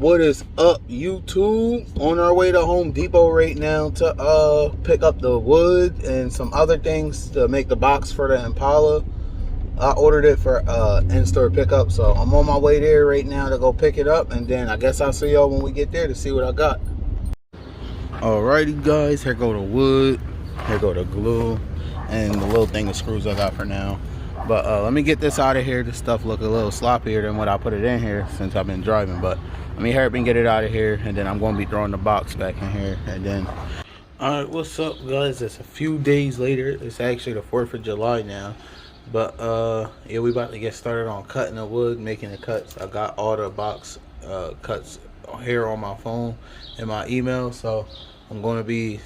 What is up, YouTube? On our way to Home Depot right now to pick up the wood and some other things to make the box for the Impala. I ordered it for in-store pickup, so I'm on my way there right now to go pick it up, and then I guess I'll see y'all when we get there to see what I got. Alrighty guys, here go the wood, here go the glue, and the little thing of screws I got for now. But let me get this out of here. This stuff look a little sloppier than what I put it in here since I've been driving, but let me hurry up and get it out of here, and then I'm going to be throwing the box back in here. And then, alright, what's up guys? It's a few days later. It's actually the 4th of July now. But yeah, we about to get started on cutting the wood, making the cuts. I got all the box cuts here on my phone and my email, so I'm going to be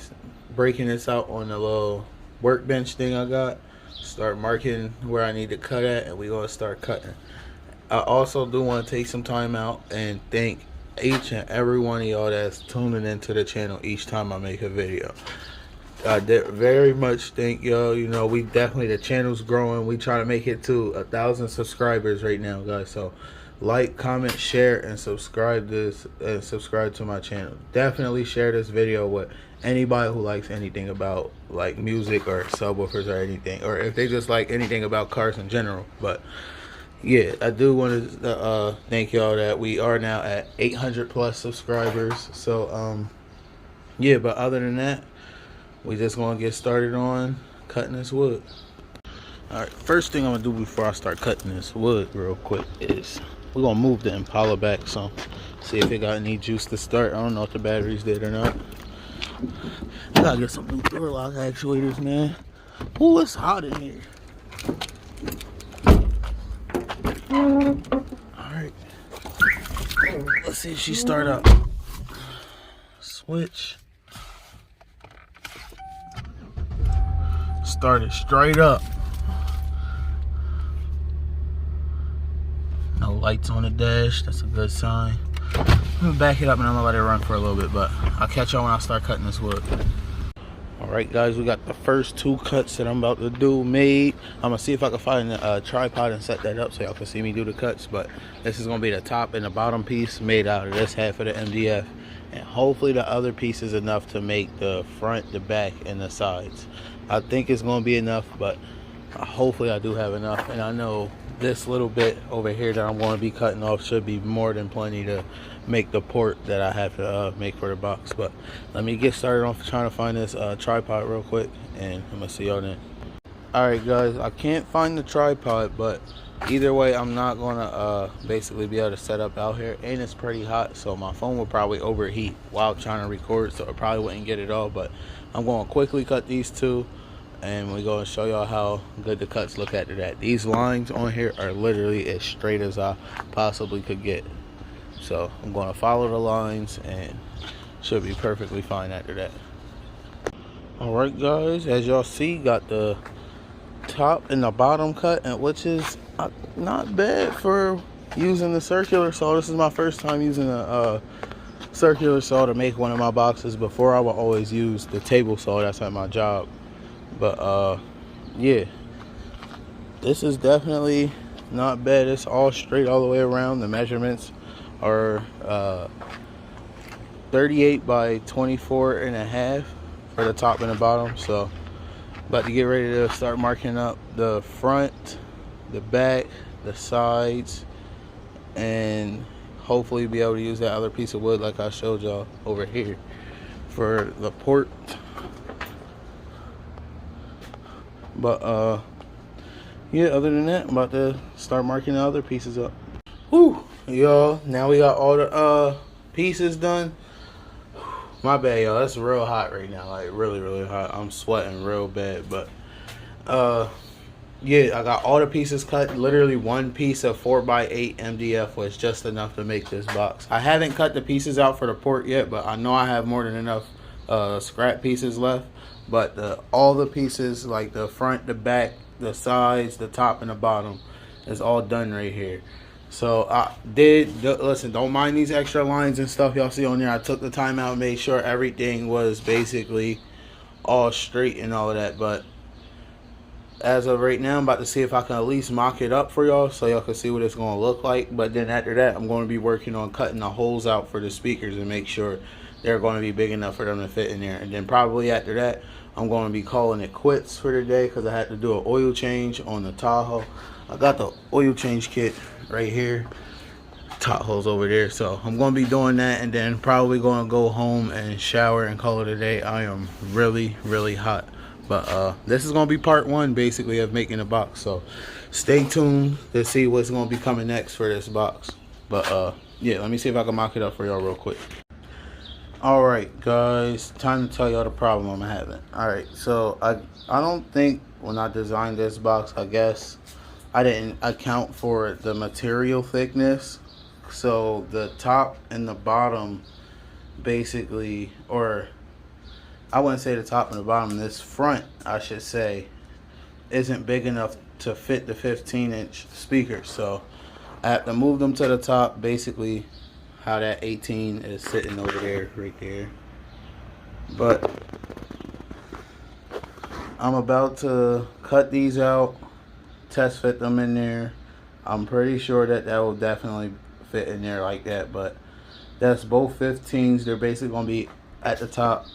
breaking this out on the little workbench thing I got. Start marking where I need to cut at, and we're going to start cutting. I also do want to take some time out and thank each and every one of y'all that's tuning into the channel each time I make a video. I very much thank y'all. You know, we definitely, the channel's growing. We try to make it to 1,000 subscribers right now, guys. So like, comment, share, and subscribe to my channel. Definitely share this video with anybody who likes anything about like music or subwoofers or anything, or if they just like anything about cars in general. But yeah, I do want to thank y'all that we are now at 800 plus subscribers. So yeah, but other than that, we just gonna get started on cutting this wood. Alright, first thing I'm gonna do before I start cutting this wood real quick is we're gonna move the Impala back some, see if it got any juice to start. I don't know if the battery's dead or not. I gotta get some new door lock actuators, man. Ooh, it's hot in here. Alright, let's see if she start up. Switch. Started straight up. No lights on the dash, that's a good sign. I'm gonna back it up and I'm gonna let it run for a little bit, but I'll catch y'all when I start cutting this wood. Alright guys, we got the first 2 cuts that I'm about to do made. I'm gonna see if I can find a tripod and set that up so y'all can see me do the cuts. But this is gonna be the top and the bottom piece made out of this half of the MDF, and hopefully the other piece is enough to make the front, the back, and the sides. I think it's gonna be enough, but hopefully I do have enough. And I know this little bit over here that I'm going to be cutting off should be more than plenty to make the port that I have to make for the box. But let me get started on trying to find this tripod real quick, and I'm gonna see y'all then. Alright guys, I can't find the tripod, but either way I'm not gonna basically be able to set up out here, and it's pretty hot, so my phone will probably overheat while trying to record, so I probably wouldn't get it all. But I'm going to quickly cut these 2, and we're going to show y'all how good the cuts look after that. These lines on here are literally as straight as I possibly could get. So I'm going to follow the lines and should be perfectly fine after that. Alright guys, as y'all see, got the top and the bottom cut, and which is not bad for using the circular saw. This is my first time using a circular saw to make one of my boxes. Before I would always use the table saw that's at my job. But yeah, this is definitely not bad. It's all straight all the way around. The measurements are 38 by 24 and a half for the top and the bottom. So about to get ready to start marking up the front, the back, the sides, and hopefully be able to use that other piece of wood like I showed y'all over here for the port. But yeah, other than that, I'm about to start marking the other pieces up. Whew, y'all, now we got all the pieces done. My bad, y'all, it's real hot right now, like really hot. I'm sweating real bad. But yeah, I got all the pieces cut. Literally one piece of 4x8 MDF was just enough to make this box. I haven't cut the pieces out for the port yet, but I know I have more than enough scrap pieces left. But all the pieces, like the front, the back, the sides, the top, and the bottom, is all done right here. So I listen, don't mind these extra lines and stuff y'all see on there. I took the time out and made sure everything was basically all straight and all of that. But as of right now, I'm about to see if I can at least mock it up for y'all so y'all can see what it's going to look like. But then after that, I'm going to be working on cutting the holes out for the speakers and make sure they're going to be big enough for them to fit in there. And then probably after that, I'm going to be calling it quits for the day because I had to do an oil change on the Tahoe. I got the oil change kit right here. Tahoe's over there, so I'm going to be doing that and then probably going to go home and shower and call it a day. I am really, really hot. But this is going to be part one, basically, of making a box. So stay tuned to see what's going to be coming next for this box. But yeah, let me see if I can mock it up for y'all real quick. Alright, guys. Time to tell y'all the problem I'm having. Alright, so I don't think when I designed this box, I guess I didn't account for the material thickness. So the top and the bottom basically, or I wouldn't say the top and the bottom, this front, I should say, isn't big enough to fit the 15-inch speakers. So I have to move them to the top, basically how that 18 is sitting over there, right there. But I'm about to cut these out, test fit them in there. I'm pretty sure that will definitely fit in there like that, but that's both 15s. They're basically going to be at the top.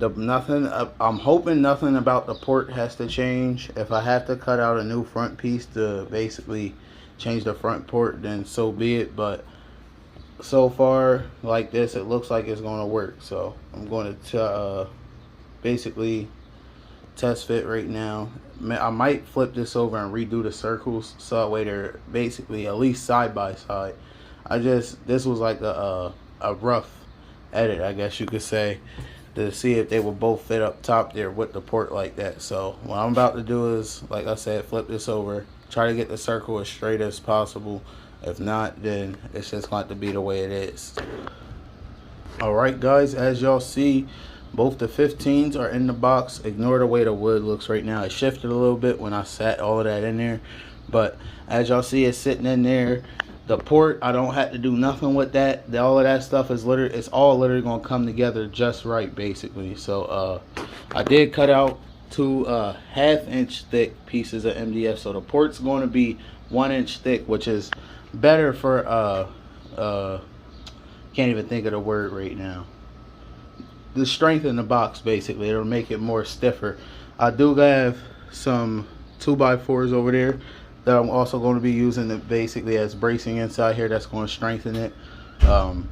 I'm hoping nothing about the port has to change. If I have to cut out a new front piece to basically change the front port, then so be it. But so far, like this, it looks like it's going to work. So I'm going to basically test fit right now. I might flip this over and redo the circles so that way they're basically at least side by side. This was like a rough edit, I guess you could say, to see if they will both fit up top there with the port like that. So what I'm about to do is, like I said, flip this over, try to get the circle as straight as possible. If not, then it's just going to have to be the way it is. Alright guys, as y'all see, both the 15s are in the box. Ignore the way the wood looks right now. It shifted a little bit when I sat all of that in there, but as y'all see, it's sitting in there. The port, I don't have to do nothing with that. All of that stuff is it's all literally gonna come together just right, basically. So I did cut out two 1/2 inch thick pieces of MDF, so the port's going to be 1 inch thick, which is better for can't even think of the word right now. The strength in the box, basically, it'll make it more stiffer. I do have some 2x4s over there that I'm also going to be using it basically as bracing inside here. That's going to strengthen it.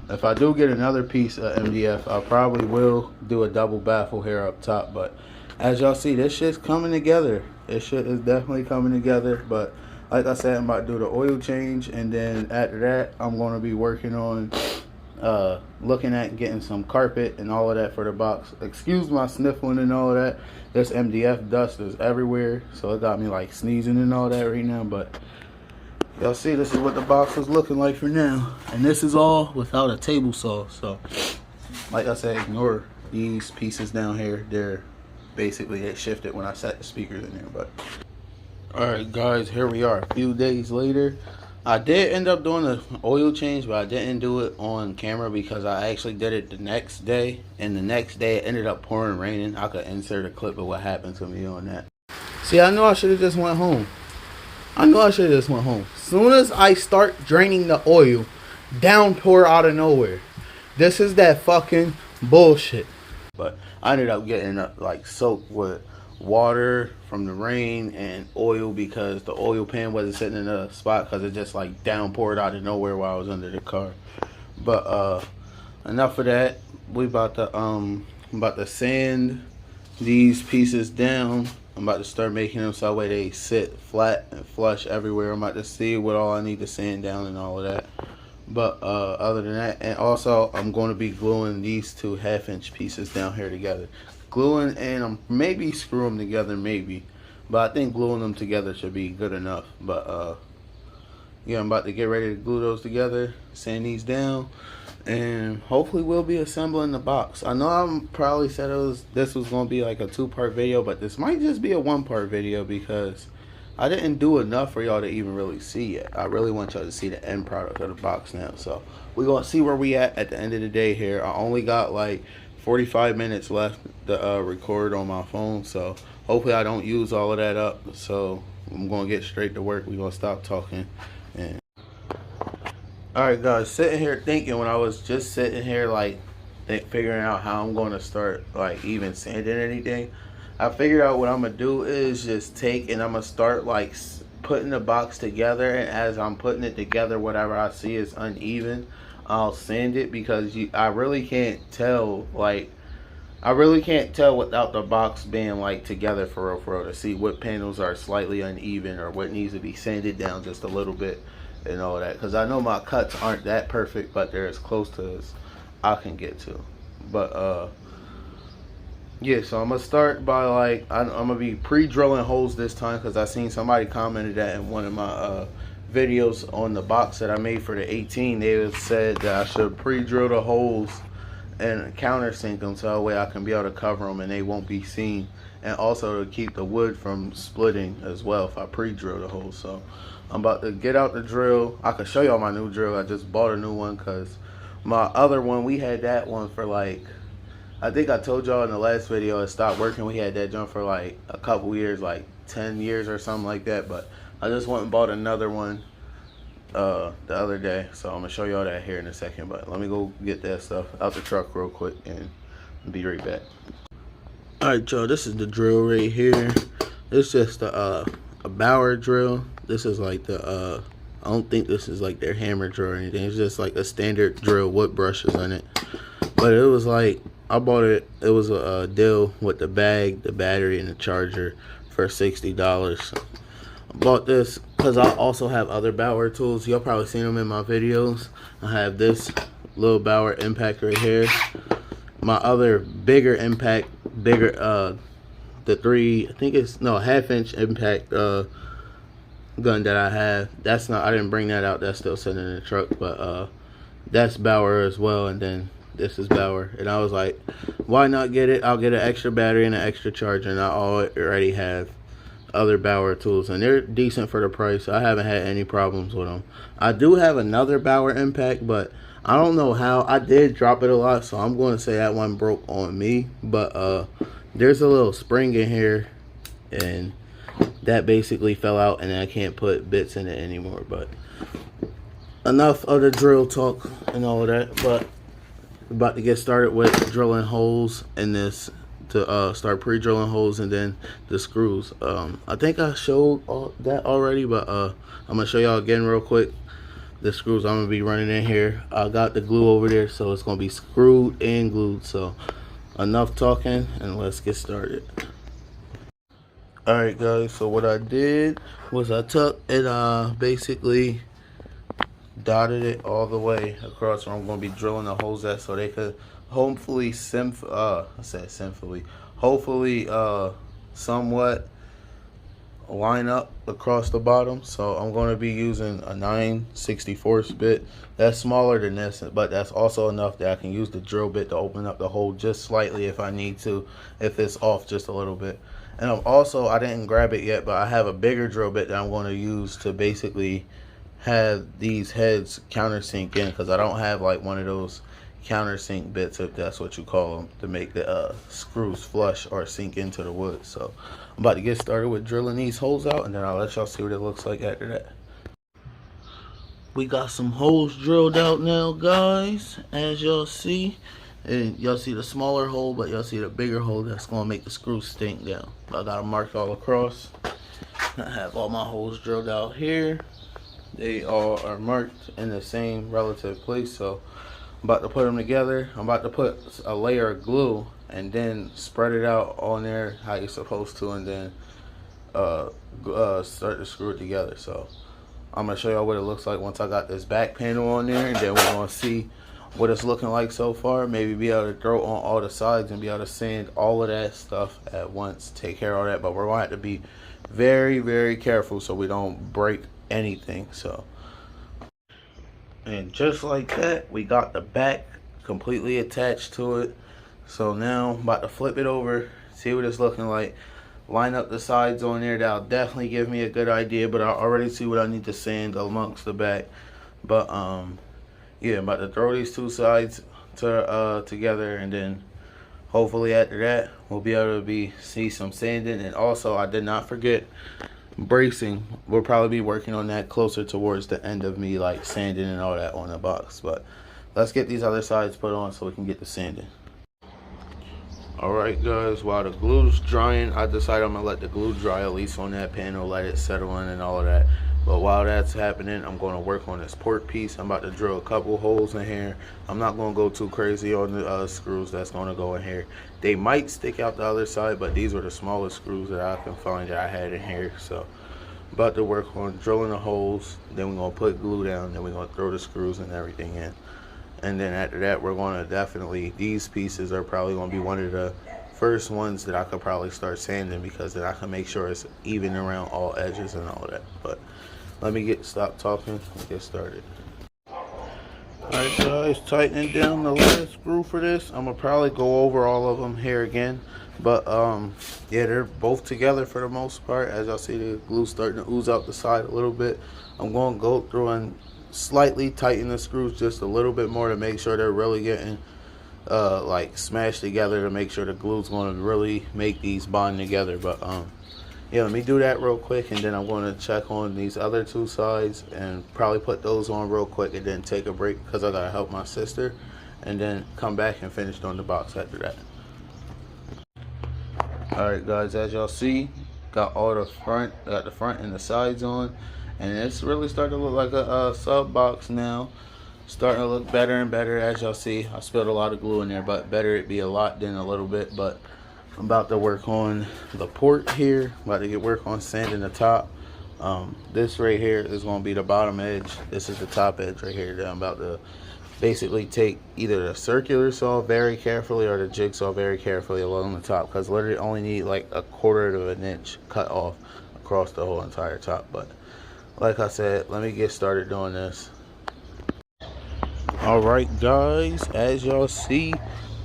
If I do get another piece of MDF, I probably will do a double baffle here up top. But as y'all see, this shit's coming together. This shit is definitely coming together. But like I said, I'm about to do the oil change, and then after that, I'm going to be working on looking at getting some carpet and all of that for the box. Excuse my sniffling and all of that. This MDF dust is everywhere, so it got me like sneezing and all that right now. But y'all see, this is what the box is looking like for now, and this is all without a table saw. So like I said, ignore these pieces down here. They're basically, it shifted when I set the speakers in there. But alright guys, here we are a few days later. I did end up doing an oil change, but I didn't do it on camera because I actually did it the next day, and the next day it ended up pouring raining. I could insert a clip of what happened to me on that. See, I know I should have just went home. As soon as I start draining the oil, downpour out of nowhere. This is that fucking bullshit. But I ended up getting like soaked with water from the rain and oil because the oil pan wasn't sitting in a spot because it just like downpoured out of nowhere while I was under the car. But enough of that. I'm about to sand these pieces down. I'm about to start making them so that way they sit flat and flush everywhere. I'm about to see what all I need to sand down and all of that. But other than that, and also I'm going to be gluing these two 1/2 inch pieces down here together. Gluing, and I'm maybe screw them together, maybe. But I think gluing them together should be good enough. But yeah, I'm about to get ready to glue those together, sand these down, and hopefully we'll be assembling the box. I know I probably said this was going to be like a 2-part video, but this might just be a 1-part video because I didn't do enough for y'all to even really see it. I really want y'all to see the end product of the box now. So we're going to see where we at the end of the day here. I only got like 45 minutes left to record on my phone, so hopefully I don't use all of that up. So I'm gonna get straight to work. We're gonna stop talking. And all right, guys, sitting here thinking, when I was just sitting here like figuring out how I'm going to start like even sanding anything, I figured out what I'm gonna do is just take and I'm gonna start like putting the box together, and as I'm putting it together, whatever I see is uneven, I'll sand it, because I really can't tell, like I really can't tell without the box being like together for real to see what panels are slightly uneven or what needs to be sanded down just a little bit and all that, because I know my cuts aren't that perfect, but they're as close to as I can get to. But yeah, so I'm gonna start by like I'm gonna be pre-drilling holes this time, because I seen somebody commented that in one of my videos on the box that I made for the 18. They said that I should pre-drill the holes and countersink them, so that way I can be able to cover them and they won't be seen, and also to keep the wood from splitting as well if I pre-drill the holes. So I'm about to get out the drill. I can show y'all my new drill. I just bought a new one, because my other one, we had that one for like, I think I told y'all in the last video it stopped working. We had that jump for like a couple years, like 10 years or something like that. But I just went and bought another one the other day, so I'm gonna show y'all that here in a second. But let me go get that stuff out the truck real quick and be right back. All right, y'all, this is the drill right here. It's just a Bauer drill. This is like the I don't think this is like their hammer drill or anything. It's just like a standard drill with brushes on it. But it was like, I bought it, it was a deal with the bag, the battery, and the charger for $60. I bought this because I also have other Bauer tools. Y'all probably seen them in my videos. I have this little Bauer impact right here. My other bigger impact, the I think it's, no, half-inch impact gun that I have. That's not, I didn't bring that out. That's still sitting in the truck, but that's Bauer as well. And then this is Bauer, and I was like, why not get it? I'll get an extra battery and an extra charger, and I already have other Bauer tools, and they're decent for the price. I haven't had any problems with them. I do have another Bauer impact, but I don't know how. I did drop it a lot, so I'm going to say that one broke on me. But there's a little spring in here, and that basically fell out, and I can't put bits in it anymore. But enough of the drill talk and all of that. But about to get started with drilling holes in this, to start pre-drilling holes, and then the screws. I think I showed all that already, but I'm gonna show y'all again real quick. The screws I'm gonna be running in here. I got the glue over there, so it's gonna be screwed and glued. So enough talking, and let's get started. Alright guys, so what I did was I took and basically dotted it all the way across where I'm going to be drilling the holes at, so they could hopefully hopefully somewhat line up across the bottom. So I'm going to be using a 9/64 bit. That's smaller than this, but that's also enough that I can use the drill bit to open up the hole just slightly if I need to, if it's off just a little bit. And I'm also, I didn't grab it yet, but I have a bigger drill bit that I'm going to use to basically have these heads countersink in, because I don't have like one of those countersink bits, if that's what you call them, to make the screws flush or sink into the wood. So I'm about to get started with drilling these holes out, and then I'll let y'all see what it looks like after that. We got some holes drilled out now, guys, as y'all see. And y'all see the smaller hole, but y'all see the bigger hole that's going to make the screws stink down. I got them marked all across. I have all my holes drilled out here. They all are marked in the same relative place. So I'm about to put them together. I'm about to put a layer of glue and then spread it out on there how you're supposed to, and then start to screw it together. So I'm going to show y'all what it looks like once I got this back panel on there, and then we're going to see what it's looking like so far. Maybe be able to throw on all the sides and be able to sand all of that stuff at once, take care of all that. But we're going to have to be very, very careful so we don't break anything. So, and just like that, we got the back completely attached to it. So now I'm about to flip it over, see what it's looking like, line up the sides on there. That'll definitely give me a good idea, but I already see what I need to sand amongst the back. But yeah, I'm about to throw these two sides together, and then hopefully after that we'll be able to see some sanding. And also, I did not forget bracing. We'll probably be working on that closer towards the end of me like sanding and all that on the box. But let's get these other sides put on so we can get the sanding. Alright guys, while the glue's drying, I decided I'm gonna let the glue dry at least on that panel, let it settle in and all of that. But while that's happening, I'm going to work on this port piece. I'm about to drill a couple holes in here. I'm not going to go too crazy on the screws that's going to go in here. They might stick out the other side, but these are the smallest screws that I can find that I had in here. So about to work on drilling the holes, then we're going to put glue down, then we're going to throw the screws and everything in. And then after that, we're going to definitely, these pieces are probably going to be one of the first ones that I could probably start sanding, because then I can make sure it's even around all edges and all that. But let me stop talking and get started. Alright guys, tightening down the last screw for this. I'm gonna probably go over all of them here again, but yeah, they're both together for the most part. As y'all see, the glue starting to ooze out the side a little bit. I'm going to go through and slightly tighten the screws just a little bit more to make sure they're really getting like smashed together, to make sure the glue's going to really make these bond together. But yeah, let me do that real quick, and then I'm going to check on these other two sides and probably put those on real quick, and then take a break because I gotta help my sister, and then come back and finish on the box after that. Alright guys, as y'all see, got the front and the sides on, and it's really starting to look like a sub box now. Starting to look better and better. As y'all see, I spilled a lot of glue in there, but better it be a lot than a little bit. But I'm about to work on the port here. About to work on sanding the top. This right here is going to be the bottom edge. This is the top edge right here that I'm about to basically take either the circular saw very carefully or the jigsaw very carefully along the top, because literally only need like a 1/4 of an inch cut off across the whole entire top. But like I said, let me get started doing this. Alright guys, as y'all see,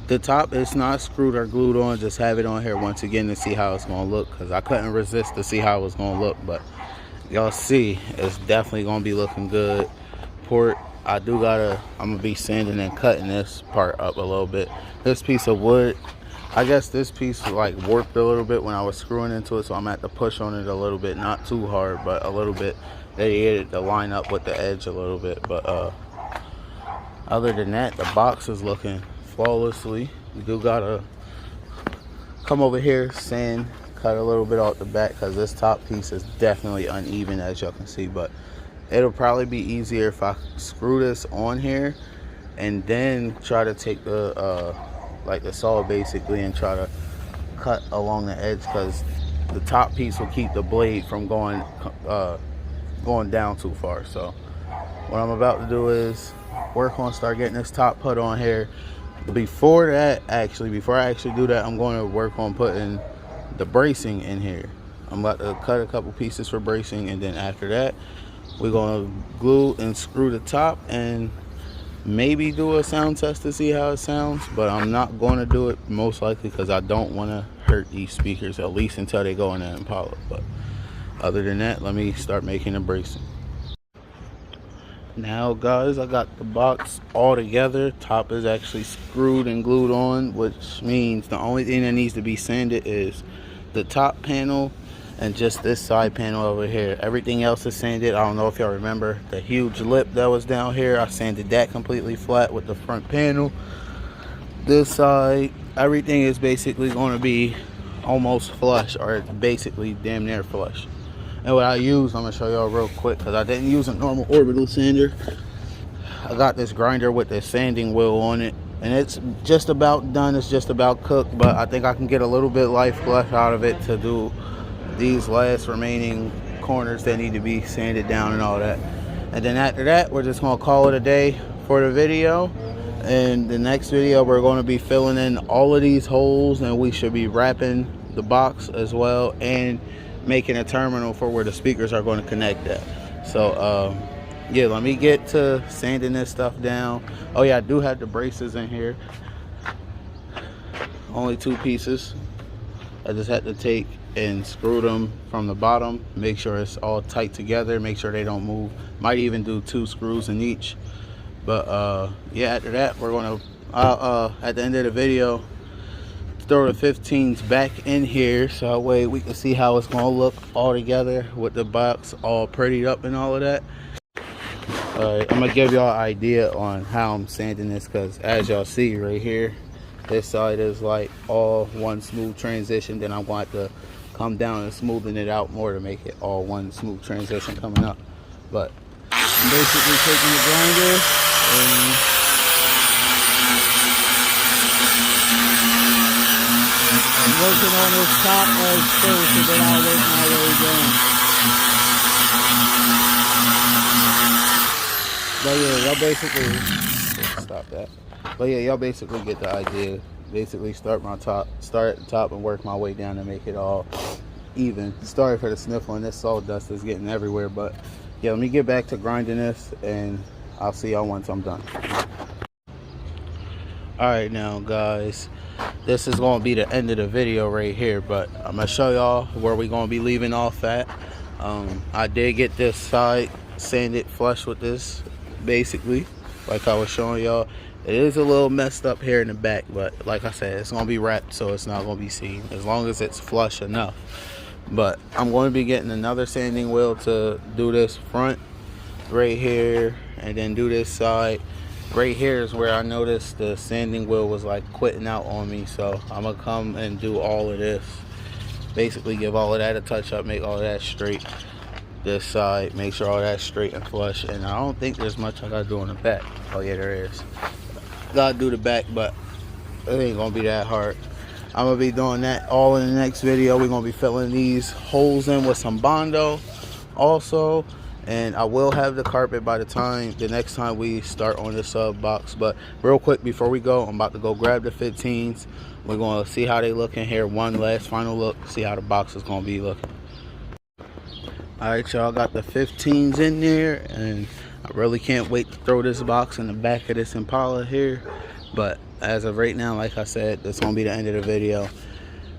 the top is not screwed or glued on. Just have it on here once again to see how it's going to look, because I couldn't resist to see how it's going to look. But y'all see, it's definitely going to be looking good. Port, I'm going to be sanding and cutting this part up a little bit. This piece of wood, I guess this piece like warped a little bit when I was screwing into it, so I'm going to have to push on it a little bit. Not too hard, but a little bit. They get it to line up with the edge a little bit. But other than that, the box is looking flawlessly. We do gotta come over here, sand, cut a little bit off the back, because this top piece is definitely uneven, as y'all can see. But it'll probably be easier if I screw this on here and then try to take the like the saw basically and try to cut along the edge, because the top piece will keep the blade from going down too far. So what I'm about to do is work on start getting this top put on here. Before I actually do that, I'm going to work on putting the bracing in here. I'm about to cut a couple pieces for bracing, and then after that we're going to glue and screw the top and maybe do a sound test to see how it sounds. But I'm not going to do it most likely, because I don't want to hurt these speakers, at least until they go in the Impala. But other than that, let me start making the bracing. Now guys, I got the box all together. Top is actually screwed and glued on, which means the only thing that needs to be sanded is the top panel and just this side panel over here. Everything else is sanded. I don't know if y'all remember the huge lip that was down here. I sanded that completely flat with the front panel. This side, everything is basically going to be almost flush, or basically damn near flush. And what I use, I'm going to show y'all real quick, because I didn't use a normal orbital sander. I got this grinder with the sanding wheel on it, and it's just about done. It's just about cooked, but I think I can get a little bit life flush out of it to do these last remaining corners that need to be sanded down and all that. And then after that, we're just going to call it a day for the video. And the next video, we're going to be filling in all of these holes, and we should be wrapping the box as well, and making a terminal for where the speakers are going to connect at. So yeah, let me get to sanding this stuff down. Oh yeah, I do have the braces in here, only 2 pieces. I just had to take and screw them from the bottom, make sure it's all tight together, make sure they don't move. Might even do 2 screws in each. But yeah, after that, we're going to at the end of the video, throw the 15s back in here so that way we can see how it's gonna look all together with the box all prettied up and all of that. Alright, I'm gonna give y'all an idea on how I'm sanding this, because as y'all see right here, this side is like all one smooth transition. Then I'm going to come down and smoothing it out more to make it all one smooth transition coming up. But I'm basically taking the grinder and I'm working on this top edge first, and then I'll work my way down. But yeah, y'all basically stop that. But yeah, y'all basically get the idea. Basically start at the top and work my way down to make it all even. Sorry for the sniffling, this sawdust is getting everywhere. But yeah, let me get back to grinding this and I'll see y'all once I'm done. Alright now guys, this is going to be the end of the video right here, but I'm going to show y'all where we're going to be leaving off at. I did get this side sanded flush with this, basically, like I was showing y'all. It is a little messed up here in the back, but like I said, it's going to be wrapped, so it's not going to be seen, as long as it's flush enough. But I'm going to be getting another sanding wheel to do this front right here, and then do this side. Right here is where I noticed the sanding wheel was like quitting out on me, so I'm gonna come and do all of this, basically give all of that a touch up, make all of that straight. This side, make sure all that's straight and flush. And I don't think there's much I gotta do on the back. Oh yeah, there is. Gotta do the back, but it ain't gonna be that hard. I'm gonna be doing that all in the next video. We're gonna be filling these holes in with some Bondo also. And I will have the carpet by the next time we start on the sub box. But real quick before we go, I'm about to go grab the 15s. We're going to see how they look in here. One last final look, see how the box is going to be looking. Alright y'all, got the 15s in there. And I really can't wait to throw this box in the back of this Impala here. But as of right now, like I said, that's going to be the end of the video.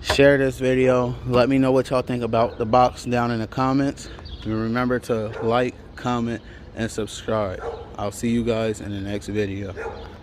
Share this video. Let me know what y'all think about the box down in the comments. And remember to like, comment, and subscribe. I'll see you guys in the next video.